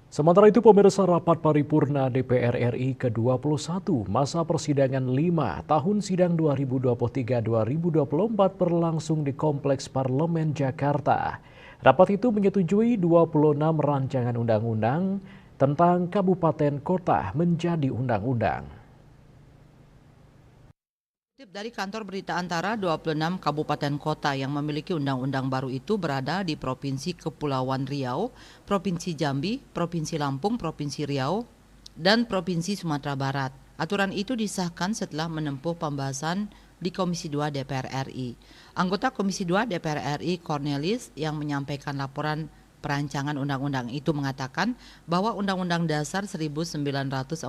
Sementara itu, pemirsa rapat paripurna DPR RI ke-21 masa persidangan 5 tahun sidang 2023-2024 berlangsung di Kompleks Parlemen Jakarta. Rapat itu menyetujui 26 rancangan undang-undang tentang kabupaten kota menjadi undang-undang. Kutip dari kantor berita antara, 26 kabupaten kota yang memiliki undang-undang baru itu berada di Provinsi Kepulauan Riau, Provinsi Jambi, Provinsi Lampung, Provinsi Riau, dan Provinsi Sumatera Barat. Aturan itu disahkan setelah menempuh pembahasan di Komisi 2 DPR RI. Anggota Komisi 2 DPR RI Cornelis yang menyampaikan laporan perancangan undang-undang itu mengatakan bahwa Undang-Undang Dasar 1945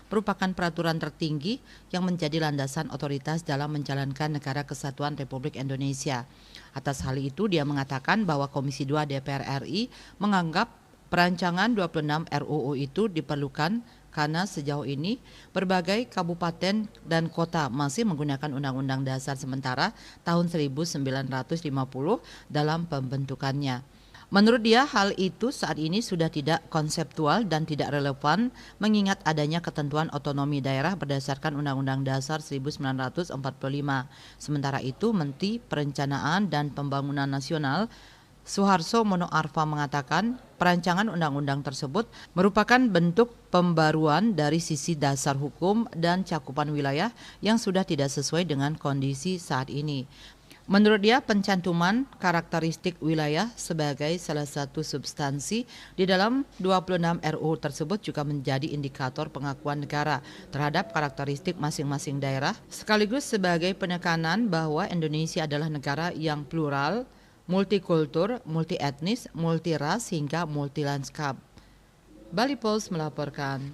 merupakan peraturan tertinggi yang menjadi landasan otoritas dalam menjalankan Negara Kesatuan Republik Indonesia. Atas hal itu, dia mengatakan bahwa Komisi 2 DPR RI menganggap perancangan 26 RUU itu diperlukan karena sejauh ini berbagai kabupaten dan kota masih menggunakan Undang-Undang Dasar sementara tahun 1950 dalam pembentukannya. Menurut dia, hal itu saat ini sudah tidak konseptual dan tidak relevan mengingat adanya ketentuan otonomi daerah berdasarkan Undang-Undang Dasar 1945. Sementara itu, Menteri Perencanaan dan Pembangunan Nasional Suharso Monoarfa mengatakan perancangan undang-undang tersebut merupakan bentuk pembaruan dari sisi dasar hukum dan cakupan wilayah yang sudah tidak sesuai dengan kondisi saat ini. Menurut dia, pencantuman karakteristik wilayah sebagai salah satu substansi di dalam 26 RUU tersebut juga menjadi indikator pengakuan negara terhadap karakteristik masing-masing daerah, sekaligus sebagai penekanan bahwa Indonesia adalah negara yang plural, multikultur, multietnis, multiras hingga multilanskap. Bali Post melaporkan.